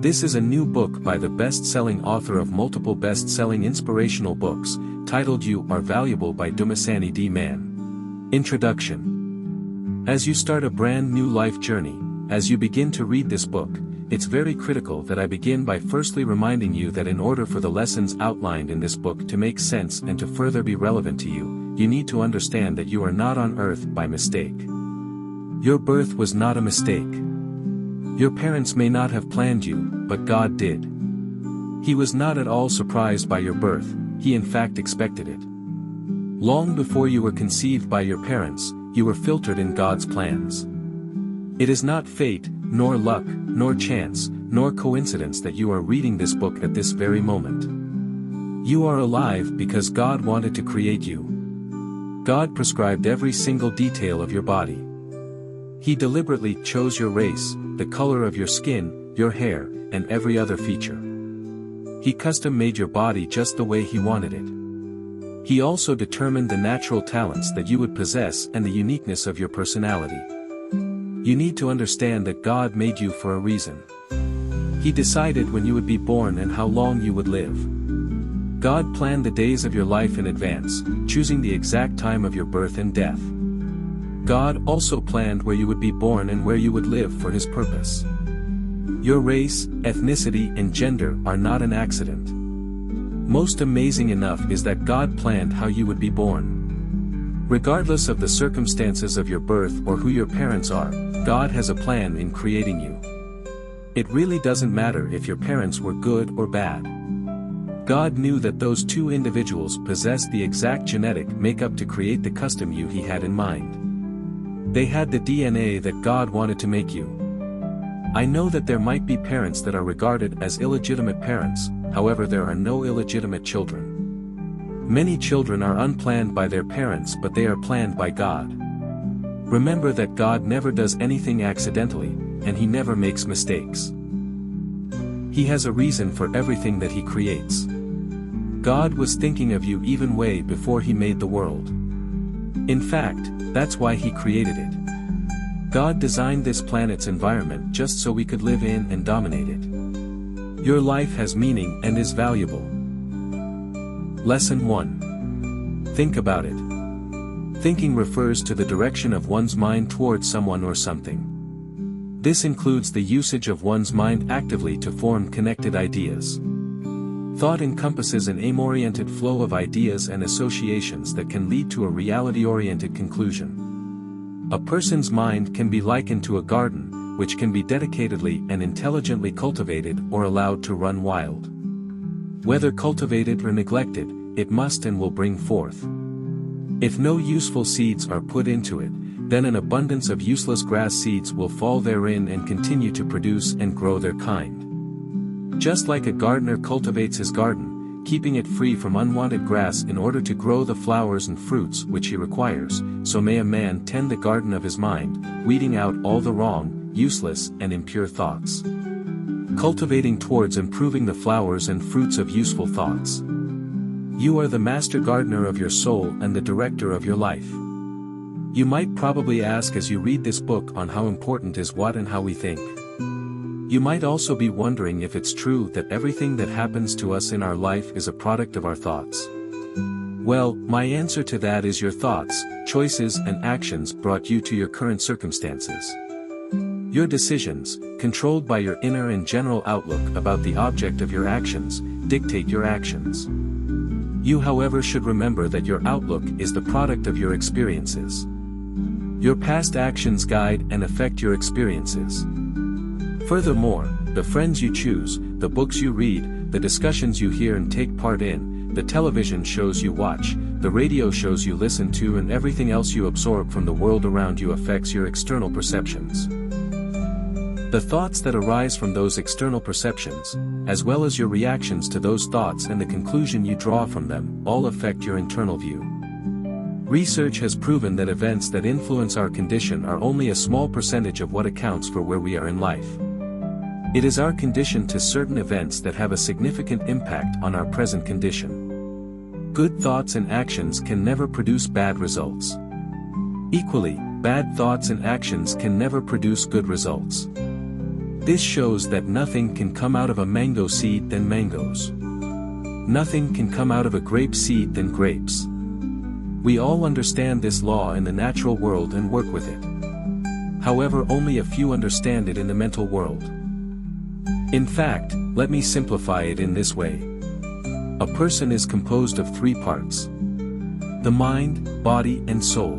This is a new book by the best-selling author of multiple best-selling inspirational books, titled You Are Valuable by Dumasani D. Mann. Introduction. As you start a brand new life journey, as you begin to read this book, it's very critical that I begin by firstly reminding you that in order for the lessons outlined in this book to make sense and to further be relevant to you, you need to understand that you are not on earth by mistake. Your birth was not a mistake. Your parents may not have planned you, but God did. He was not at all surprised by your birth, He in fact expected it. Long before you were conceived by your parents, you were filtered in God's plans. It is not fate, nor luck, nor chance, nor coincidence that you are reading this book at this very moment. You are alive because God wanted to create you. God prescribed every single detail of your body. He deliberately chose your race, the color of your skin, your hair, and every other feature. He custom-made your body just the way He wanted it. He also determined the natural talents that you would possess and the uniqueness of your personality. You need to understand that God made you for a reason. He decided when you would be born and how long you would live. God planned the days of your life in advance, choosing the exact time of your birth and death. God also planned where you would be born and where you would live for His purpose. Your race, ethnicity, and gender are not an accident. Most amazing enough is that God planned how you would be born. Regardless of the circumstances of your birth or who your parents are, God has a plan in creating you. It really doesn't matter if your parents were good or bad. God knew that those two individuals possessed the exact genetic makeup to create the custom you He had in mind. They had the DNA that God wanted to make you. I know that there might be parents that are regarded as illegitimate parents, however there are no illegitimate children. Many children are unplanned by their parents but they are planned by God. Remember that God never does anything accidentally, and He never makes mistakes. He has a reason for everything that He creates. God was thinking of you even way before He made the world. In fact, that's why He created it. God designed this planet's environment just so we could live in and dominate it. Your life has meaning and is valuable. Lesson 1. Think about it. Thinking refers to the direction of one's mind towards someone or something. This includes the usage of one's mind actively to form connected ideas. Thought encompasses an aim-oriented flow of ideas and associations that can lead to a reality-oriented conclusion. A person's mind can be likened to a garden, which can be dedicatedly and intelligently cultivated or allowed to run wild. Whether cultivated or neglected, it must and will bring forth. If no useful seeds are put into it, then an abundance of useless grass seeds will fall therein and continue to produce and grow their kind. Just like a gardener cultivates his garden, keeping it free from unwanted grass in order to grow the flowers and fruits which he requires, so may a man tend the garden of his mind, weeding out all the wrong, useless, and impure thoughts. Cultivating towards improving the flowers and fruits of useful thoughts. You are the master gardener of your soul and the director of your life. You might probably ask as you read this book on how important is what and how we think. You might also be wondering if it's true that everything that happens to us in our life is a product of our thoughts. Well, my answer to that is your thoughts, choices and actions brought you to your current circumstances. Your decisions, controlled by your inner and general outlook about the object of your actions, dictate your actions. You however should remember that your outlook is the product of your experiences. Your past actions guide and affect your experiences. Furthermore, the friends you choose, the books you read, the discussions you hear and take part in, the television shows you watch, the radio shows you listen to and everything else you absorb from the world around you affects your external perceptions. The thoughts that arise from those external perceptions, as well as your reactions to those thoughts and the conclusion you draw from them, all affect your internal view. Research has proven that events that influence our condition are only a small percentage of what accounts for where we are in life. It is our condition to certain events that have a significant impact on our present condition. Good thoughts and actions can never produce bad results. Equally, bad thoughts and actions can never produce good results. This shows that nothing can come out of a mango seed than mangoes. Nothing can come out of a grape seed than grapes. We all understand this law in the natural world and work with it. However, only a few understand it in the mental world. In fact, let me simplify it in this way. A person is composed of three parts: the mind, body, and soul.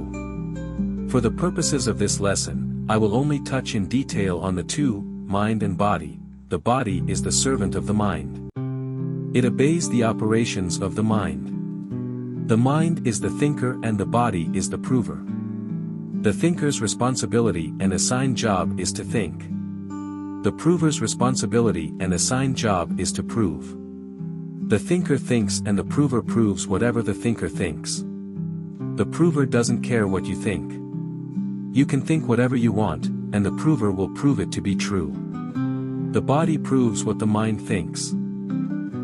For the purposes of this lesson, I will only touch in detail on the two, mind and body. The body is the servant of the mind. It obeys the operations of the mind. The mind is the thinker and the body is the prover. The thinker's responsibility and assigned job is to think. The prover's responsibility and assigned job is to prove. The thinker thinks and the prover proves whatever the thinker thinks. The prover doesn't care what you think. You can think whatever you want, and the prover will prove it to be true. The body proves what the mind thinks.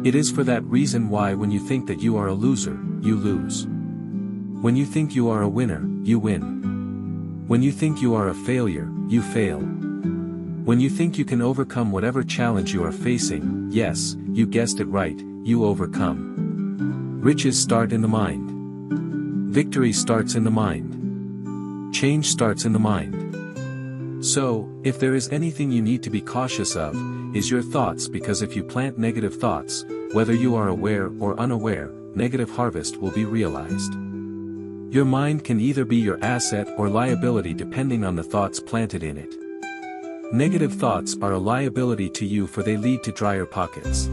It is for that reason why when you think that you are a loser, you lose. When you think you are a winner, you win. When you think you are a failure, you fail. When you think you can overcome whatever challenge you are facing, yes, you guessed it right, you overcome. Riches start in the mind. Victory starts in the mind. Change starts in the mind. So, if there is anything you need to be cautious of, is your thoughts, because if you plant negative thoughts, whether you are aware or unaware, negative harvest will be realized. Your mind can either be your asset or liability depending on the thoughts planted in it. Negative thoughts are a liability to you, for they lead to drier pockets.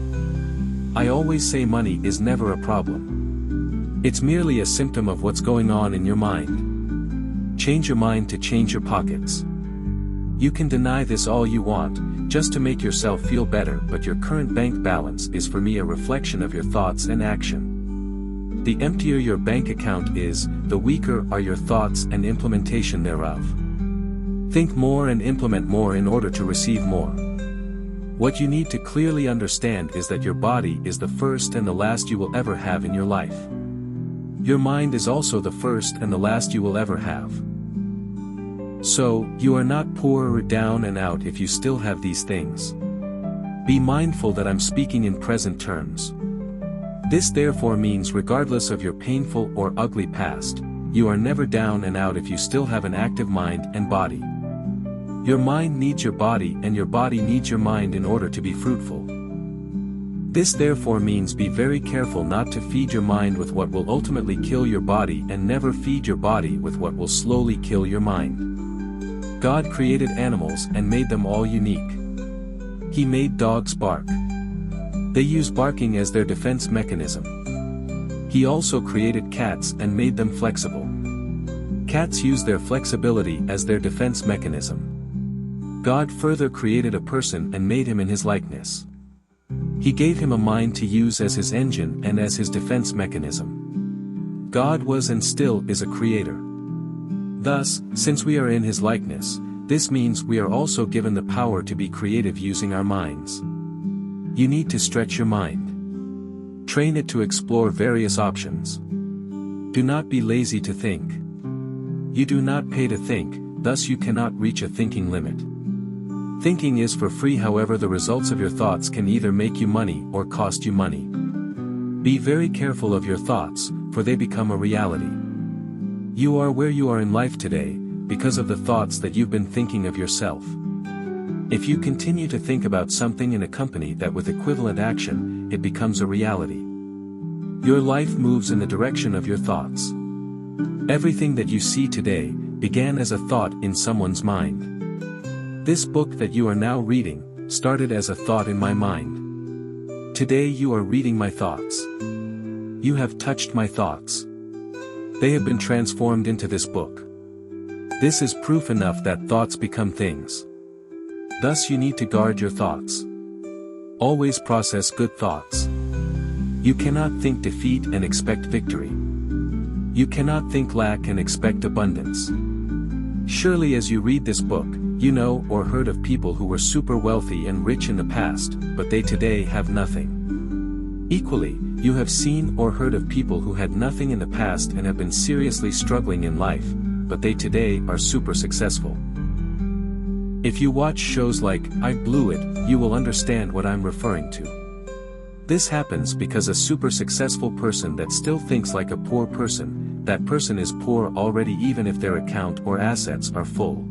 I always say money is never a problem. It's merely a symptom of what's going on in your mind. Change your mind to change your pockets. You can deny this all you want, just to make yourself feel better, but your current bank balance is for me a reflection of your thoughts and action. The emptier your bank account is, the weaker are your thoughts and implementation thereof. Think more and implement more in order to receive more. What you need to clearly understand is that your body is the first and the last you will ever have in your life. Your mind is also the first and the last you will ever have. So, you are not poor or down and out if you still have these things. Be mindful that I'm speaking in present terms. This therefore means regardless of your painful or ugly past, you are never down and out if you still have an active mind and body. Your mind needs your body and your body needs your mind in order to be fruitful. This therefore means be very careful not to feed your mind with what will ultimately kill your body, and never feed your body with what will slowly kill your mind. God created animals and made them all unique. He made dogs bark. They use barking as their defense mechanism. He also created cats and made them flexible. Cats use their flexibility as their defense mechanism. God further created a person and made him in his likeness. He gave him a mind to use as his engine and as his defense mechanism. God was and still is a creator. Thus, since we are in his likeness, this means we are also given the power to be creative using our minds. You need to stretch your mind. Train it to explore various options. Do not be lazy to think. You do not pay to think, thus you cannot reach a thinking limit. Thinking is for free, however the results of your thoughts can either make you money or cost you money. Be very careful of your thoughts, for they become a reality. You are where you are in life today, because of the thoughts that you've been thinking of yourself. If you continue to think about something and accompany that with equivalent action, it becomes a reality. Your life moves in the direction of your thoughts. Everything that you see today, began as a thought in someone's mind. This book that you are now reading, started as a thought in my mind. Today you are reading my thoughts. You have touched my thoughts. They have been transformed into this book. This is proof enough that thoughts become things. Thus you need to guard your thoughts. Always process good thoughts. You cannot think defeat and expect victory. You cannot think lack and expect abundance. Surely as you read this book, you know or heard of people who were super wealthy and rich in the past, but they today have nothing. Equally, you have seen or heard of people who had nothing in the past and have been seriously struggling in life, but they today are super successful. If you watch shows like I Blew It, you will understand what I'm referring to. This happens because a super successful person that still thinks like a poor person, that person is poor already even if their account or assets are full.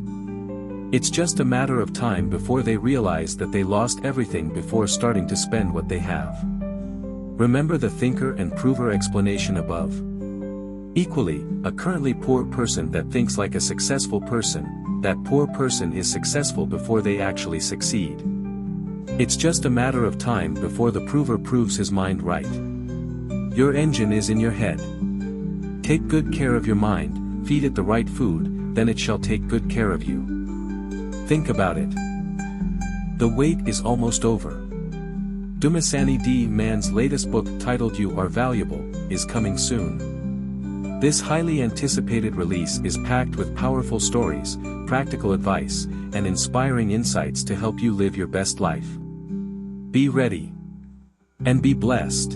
It's just a matter of time before they realize that they lost everything before starting to spend what they have. Remember the thinker and prover explanation above? Equally, a currently poor person that thinks like a successful person, that poor person is successful before they actually succeed. It's just a matter of time before the prover proves his mind right. Your engine is in your head. Take good care of your mind, feed it the right food, then it shall take good care of you. Think about it. The wait is almost over. Dumasani D. Man's latest book titled You Are Valuable, is coming soon. This highly anticipated release is packed with powerful stories, practical advice, and inspiring insights to help you live your best life. Be ready. And be blessed.